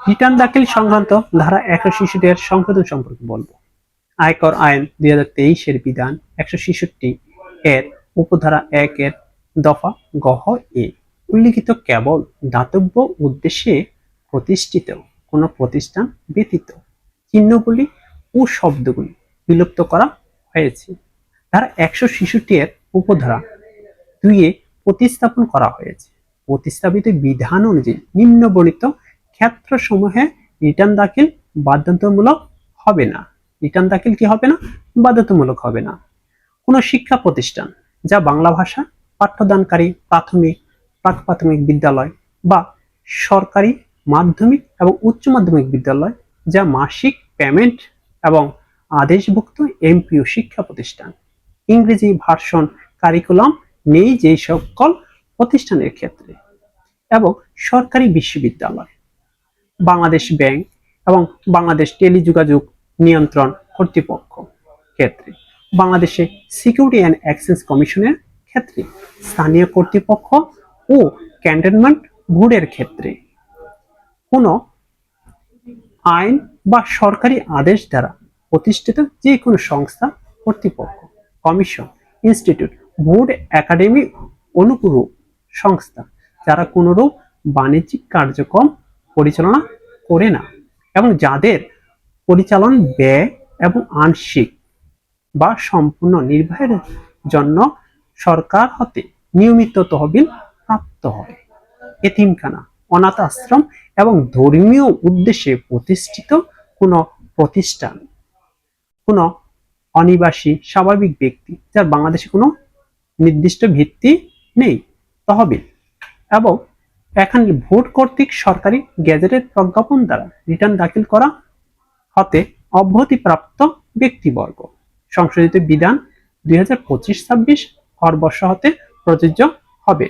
Return দাখিল সংক্রান্ত ধারা 166 এর সংশোধন সম্পর্কে বলবো। আয়কর আইন 2023 এর বিধান 166 এর উপধারা 1 এর দফা গ হ এ উল্লিখিত কেবল দাতব্য উদ্দেশ্যে প্রতিষ্ঠিত কোনো প্রতিষ্ঠান ব্যতীত চিহ্নগুলি ও শব্দগুলি বিলুপ্ত করা হয়েছে। ধারা 166 এর উপধারা 2 এ প্রতিস্থাপন করা হয়েছে। প্রতিস্থাপিত বিধান অনুযায়ী নিম্নবর্ণিত ক্ষেত্রসমূহে রিটার্ন দাখিল বাধ্যতামূলক হবে না। রিটার্ন দাখিল কি হবে না? বাধ্যতামূলক হবে না। কোনো শিক্ষা প্রতিষ্ঠান যা বাংলা ভাষা পাঠ্যদানকারী প্রাথমিক, প্রাক প্রাথমিক বিদ্যালয় বা সরকারি মাধ্যমিক এবং উচ্চ মাধ্যমিক বিদ্যালয় যা মাসিক পেমেন্ট এবং আদেশভুক্ত এমপিও শিক্ষা প্রতিষ্ঠান, ইংরেজি ভার্সন কারিকুলাম নেই যেই সকল প্রতিষ্ঠানের ক্ষেত্রে, এবং সরকারি বিশ্ববিদ্যালয়, বাংলাদেশ ব্যাংক এবং বাংলাদেশ টেলিযোগাযোগ নিয়ন্ত্রণ কর্তৃপক্ষ ক্ষেত্রে, বাংলাদেশে সিকিউরিটি অ্যান্ড এক্সচেঞ্জ কমিশনের ক্ষেত্রে, স্থানীয় কর্তৃপক্ষ ও ক্যান্টনমেন্ট বোর্ডের ক্ষেত্রে, কোনো আইন বা সরকারি আদেশ দ্বারা প্রতিষ্ঠিত যে কোনো সংস্থা, কর্তৃপক্ষ, কমিশন, ইনস্টিটিউট, বোর্ড, একাডেমি অনুরূপ সংস্থা যারা কোনরূপ বাণিজ্যিক কার্যক্রম পরিচালনা করে না এবং যাদের পরিচালন ব্যয় এবং আংশিক বা সম্পূর্ণ নির্বাহের জন্য সরকার হতে নিয়মিত তহবিল প্রাপ্ত হয়। এতিমখানা, অনাথ আশ্রম এবং ধর্মীয় উদ্দেশ্যে প্রতিষ্ঠিত কোনো প্রতিষ্ঠান, কোনো অনিবাসী স্বাভাবিক ব্যক্তি যার বাংলাদেশে কোনো নির্দিষ্ট ভিত্তি নেই, তহবিল এবং এখানে ভোট কর্তৃক সরকারি গেজেটের প্রজ্ঞাপন দ্বারা রিটার্ন দাখিল করা হতে অব্যাহতিপ্রাপ্ত ব্যক্তিবর্গ সংশোধিত বিধান 2025-26 অর্বর্ষ হতে প্রযোজ্য হবে।